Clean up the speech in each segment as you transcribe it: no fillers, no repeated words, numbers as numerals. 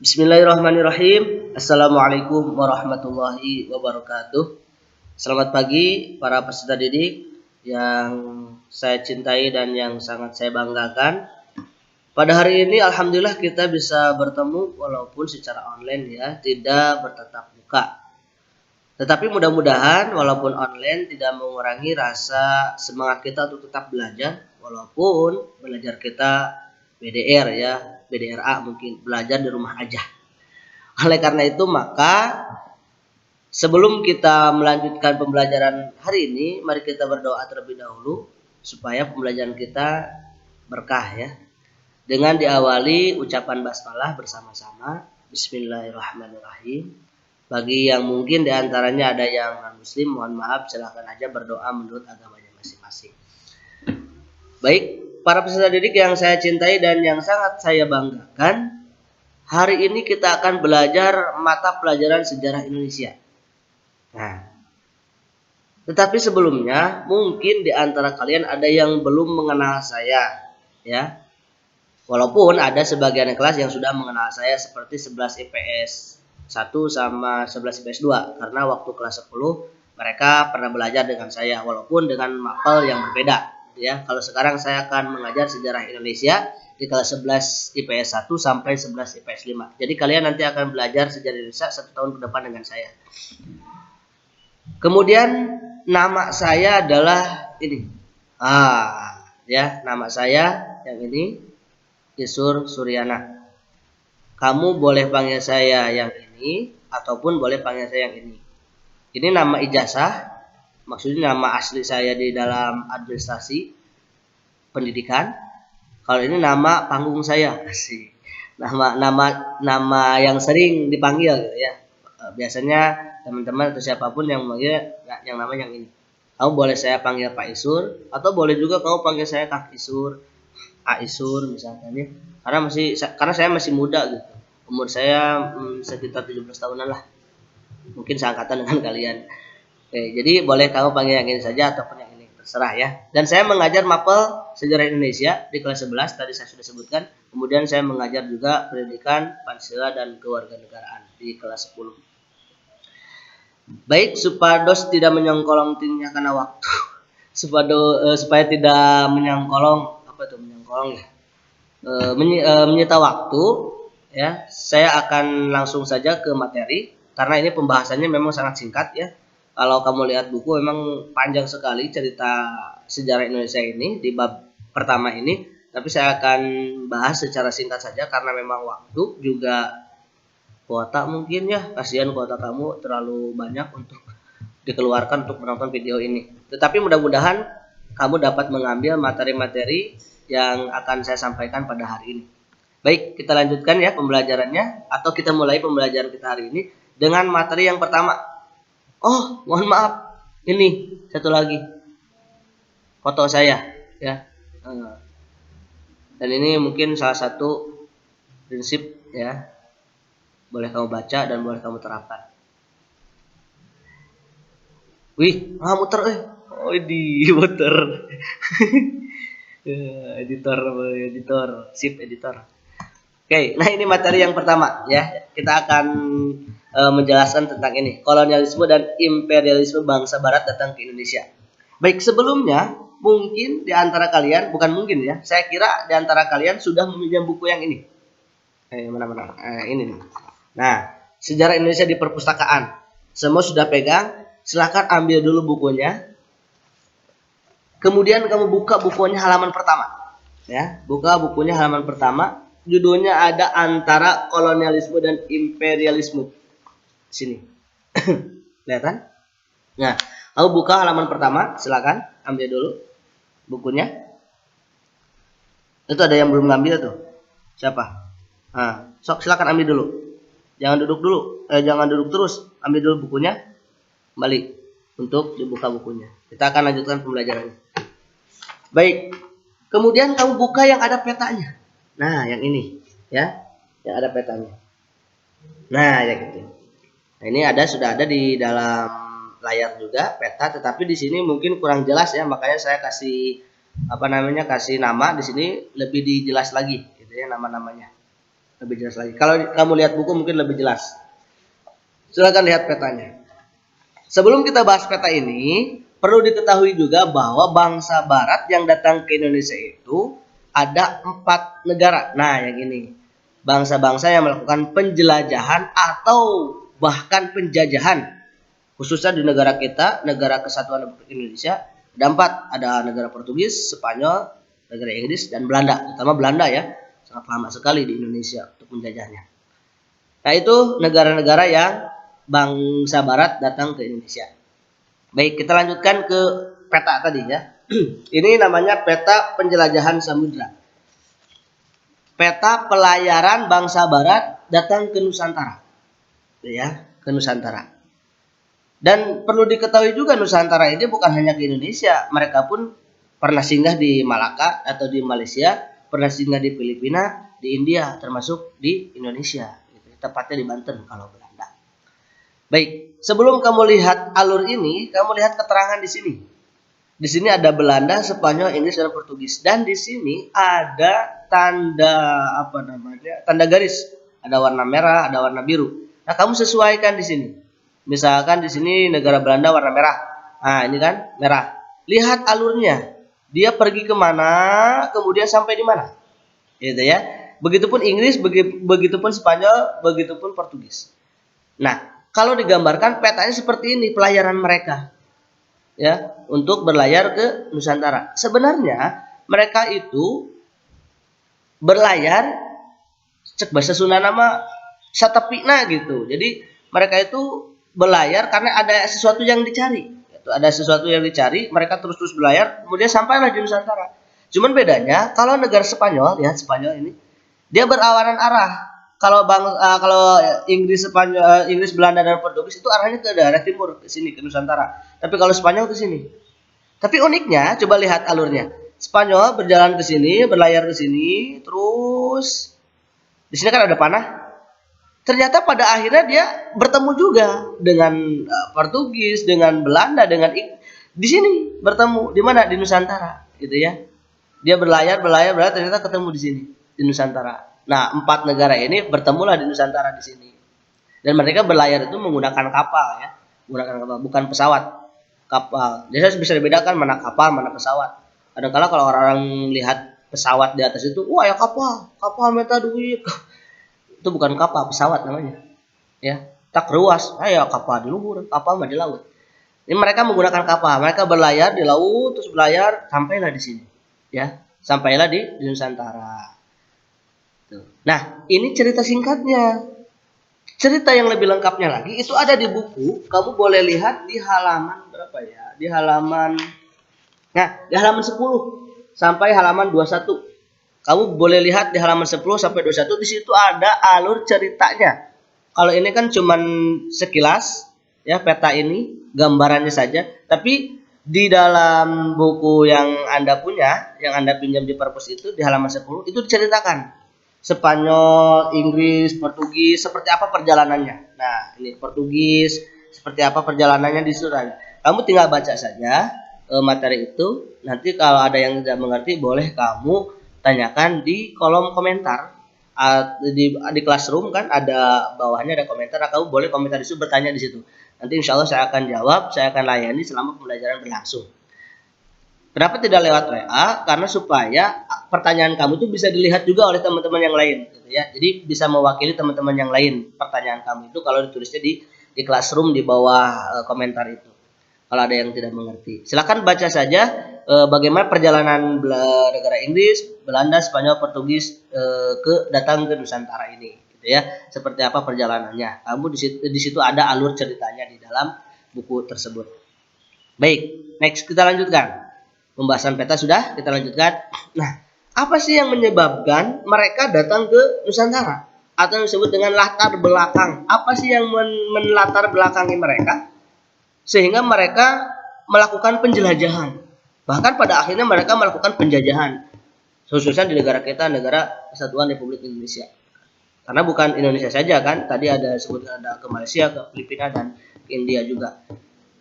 Bismillahirrahmanirrahim. Assalamualaikum warahmatullahi wabarakatuh. Selamat pagi para peserta didik yang saya cintai dan yang sangat saya banggakan. Pada hari ini alhamdulillah kita bisa bertemu walaupun secara online ya, tidak bertatap muka. Tetapi mudah-mudahan walaupun online tidak mengurangi rasa semangat kita untuk tetap belajar walaupun belajar kita BDR ya, BDRA mungkin belajar di rumah aja. Oleh karena itu maka sebelum kita melanjutkan pembelajaran hari ini, mari kita berdoa terlebih dahulu supaya pembelajaran kita berkah ya. Dengan diawali ucapan basmalah bersama-sama. Bismillahirrahmanirrahim. Bagi yang mungkin diantaranya ada yang non-muslim, mohon maaf, silahkan aja berdoa menurut agamanya masing-masing. Baik, para peserta didik yang saya cintai dan yang sangat saya banggakan, hari ini kita akan belajar mata pelajaran sejarah Indonesia. Nah, tetapi sebelumnya mungkin di antara kalian ada yang belum mengenal saya, ya. Walaupun ada sebagian kelas yang sudah mengenal saya seperti 11 IPS 1 sama 11 IPS 2 karena waktu kelas 10 mereka pernah belajar dengan saya walaupun dengan mapel yang berbeda. Ya, kalau sekarang saya akan mengajar sejarah Indonesia di kelas 11 IPS 1 sampai 11 IPS 5. Jadi kalian nanti akan belajar sejarah Indonesia 1 tahun ke depan dengan saya. Kemudian nama saya adalah ini. Ya, nama saya yang ini Isur Suryana. Kamu boleh panggil saya yang ini ataupun boleh panggil saya yang ini. Ini nama ijazah. Maksudnya nama asli saya di dalam administrasi pendidikan. Kalau ini nama panggung saya, sih. Nama yang sering dipanggil gitu ya. Biasanya teman-teman atau siapapun yang memanggil yang namanya yang ini. Kamu boleh saya panggil Pak Isur atau boleh juga kamu panggil saya Kak Isur, A Isur misalkan ya. Karena saya masih muda gitu. Umur saya sekitar 17 tahunan lah. Mungkin seangkatan dengan kalian. Oke, jadi boleh kamu panggil yang ini saja ataupun yang ini, terserah ya. Dan saya mengajar mapel sejarah Indonesia di kelas 11, tadi saya sudah sebutkan. Kemudian saya mengajar juga pendidikan Pancasila dan kewarganegaraan di kelas 10. Baik, supados tidak menyongkolong tingginya karena waktu. Supaya tidak menyongkolong ya. Menyita waktu ya. Saya akan langsung saja ke materi karena ini pembahasannya memang sangat singkat ya. Kalau kamu lihat buku memang panjang sekali cerita sejarah Indonesia ini di bab pertama ini. Tapi saya akan bahas secara singkat saja karena memang waktu juga kuota mungkin ya. Kasihan kuota kamu terlalu banyak untuk dikeluarkan untuk menonton video ini. Tetapi mudah-mudahan kamu dapat mengambil materi-materi yang akan saya sampaikan pada hari ini. Baik, kita lanjutkan ya pembelajarannya atau kita mulai pembelajaran kita hari ini dengan materi yang pertama. Oh, mohon maaf. Ini satu lagi. Foto saya ya. Dan ini mungkin salah satu prinsip ya. Boleh kamu baca dan boleh kamu terapkan. Wih, muter Oh, muter. editor, sip editor. Oke, nah ini materi yang pertama ya. Kita akan menjelaskan tentang ini, kolonialisme dan imperialisme bangsa barat datang ke Indonesia. Baik, sebelumnya mungkin di antara kalian, bukan mungkin ya, saya kira di antara kalian sudah meminjam buku yang ini. Mana-mana. Ini nih. Nah, sejarah Indonesia di perpustakaan. Semua sudah pegang, silahkan ambil dulu bukunya. Kemudian kamu buka bukunya halaman pertama. Ya, buka bukunya halaman pertama. Judulnya ada antara kolonialisme dan imperialisme. Sini. Kelihatan? Nah, kamu buka halaman pertama, silakan ambil dulu bukunya. Itu ada yang belum ngambil tuh. Siapa? Sok silakan ambil dulu. Jangan duduk terus. Ambil dulu bukunya. Kembali untuk dibuka bukunya. Kita akan lanjutkan pembelajarannya. Baik. Kemudian kamu buka yang ada petanya. Nah, yang ini ya. Yang ada petanya. Nah, yang itu. Nah, ini sudah ada di dalam layar juga peta, tetapi di sini mungkin kurang jelas ya, makanya saya kasih nama di sini lebih dijelas lagi gitu ya nama-namanya. lebih jelas lagi. Kalau kamu lihat buku mungkin lebih jelas. Silakan lihat petanya. Sebelum kita bahas peta ini, perlu diketahui juga bahwa bangsa Barat yang datang ke Indonesia itu ada 4 negara. Nah, yang ini. Bangsa-bangsa yang melakukan penjelajahan atau bahkan penjajahan. Khususnya di negara kita, Negara Kesatuan Republik Indonesia, ada 4. Ada negara Portugis, Spanyol, negara Inggris, dan Belanda. Terutama Belanda ya, sangat lama sekali di Indonesia untuk menjajahnya. Nah, itu negara-negara yang bangsa Barat datang ke Indonesia. Baik, kita lanjutkan ke peta tadi ya. Ini namanya peta penjelajahan samudra. Peta pelayaran bangsa Barat datang ke Nusantara. Ya, ke Nusantara. Dan perlu diketahui juga Nusantara ini bukan hanya ke Indonesia. Mereka pun pernah singgah di Malaka atau di Malaysia, pernah singgah di Filipina, di India, termasuk di Indonesia. Tepatnya di Banten kalau Belanda. Baik, sebelum kamu lihat alur ini, kamu lihat keterangan di sini. Di sini ada Belanda, Spanyol, Inggris, dan Portugis. Dan di sini ada tanda tanda garis. Ada warna merah, ada warna biru. Nah, kamu sesuaikan di sini. Misalkan di sini negara Belanda warna merah. Nah, ini kan merah. Lihat alurnya. Dia pergi kemana, kemudian sampai di mana. Gitu ya. Begitupun Inggris, begitupun Spanyol, begitupun Portugis. Nah, kalau digambarkan petanya seperti ini pelayaran mereka. Ya, untuk berlayar ke Nusantara. Sebenarnya mereka itu berlayar cek bahasa Sunda nama satapina gitu. Jadi mereka itu berlayar karena ada sesuatu yang dicari. Ada sesuatu yang dicari, mereka terus berlayar, kemudian sampailah di Nusantara. Cuman bedanya kalau negara Spanyol, ya Spanyol ini dia berlawanan arah. Kalau Inggris, Spanyol, Inggris, Belanda, dan Portugis itu arahnya ke daerah timur, ke sini, ke Nusantara. Tapi kalau Spanyol ke sini. Tapi uniknya, coba lihat alurnya. Spanyol berjalan ke sini, berlayar ke sini, terus di sini kan ada panah. Ternyata pada akhirnya dia bertemu juga dengan Portugis, dengan Belanda, dengan di sini bertemu di mana? Di Nusantara, gitu ya. Dia berlayar, ternyata ketemu di sini, di Nusantara. Nah, 4 negara ini bertemulah di Nusantara di sini. Dan mereka berlayar itu menggunakan kapal ya, menggunakan kapal, bukan pesawat. Kapal. Jadi bisa dibedakan mana kapal, mana pesawat. Kadang-kala kalau orang lihat pesawat di atas itu, wah ya kapal minta duit. Itu bukan kapal, pesawat namanya. Ya, tak ruas, ya kapal di luhur, kapal mah di laut. Ini mereka menggunakan kapal, mereka berlayar di laut, terus berlayar sampailah di sini. Ya, sampailah di Nusantara. Nah, ini cerita singkatnya. Cerita yang lebih lengkapnya lagi itu ada di buku. Kamu boleh lihat di halaman berapa ya? Di halaman 10 sampai halaman 21. Kamu boleh lihat di halaman 10 sampai 21, di situ ada alur ceritanya. Kalau ini kan cuman sekilas ya peta ini, gambarannya saja, tapi di dalam buku yang Anda punya, yang Anda pinjam di perpus itu di halaman 10 itu diceritakan Spanyol, Inggris, Portugis seperti apa perjalanannya. Nah, ini Portugis seperti apa perjalanannya di surat. Kamu tinggal baca saja materi itu. Nanti kalau ada yang tidak mengerti boleh kamu tanyakan di kolom komentar. Di classroom kan ada bawahnya ada komentar. Kamu boleh komentar di situ, bertanya di situ. Nanti insya Allah saya akan jawab, saya akan layani selama pembelajaran berlangsung. Kenapa tidak lewat WA? Karena supaya pertanyaan kamu itu bisa dilihat juga oleh teman-teman yang lain, gitu ya. Jadi bisa mewakili teman-teman yang lain. Pertanyaan kamu itu kalau ditulisnya di classroom di bawah komentar itu. Kalau ada yang tidak mengerti, silakan baca saja bagaimana perjalanan negara Inggris, Belanda, Spanyol, Portugis datang ke Nusantara ini, gitu ya. Seperti apa perjalanannya? Kamu di situ ada alur ceritanya di dalam buku tersebut. Baik, next kita lanjutkan. Pembahasan peta sudah, kita lanjutkan. Nah, apa sih yang menyebabkan mereka datang ke Nusantara? Atau yang disebut dengan latar belakang. Apa sih yang melatar belakangi mereka? Sehingga mereka melakukan penjelajahan. Bahkan pada akhirnya mereka melakukan penjajahan. Khususnya di negara kita, Negara Kesatuan Republik Indonesia. Karena bukan Indonesia saja kan, tadi ada sebutkan ada ke Malaysia, ke Filipina, dan ke India juga.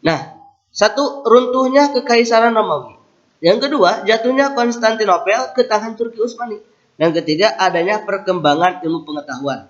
Nah, satu, runtuhnya Kekaisaran Romawi. Yang kedua, jatuhnya Konstantinopel ke tangan Turki Utsmani. Dan ketiga, adanya perkembangan ilmu pengetahuan.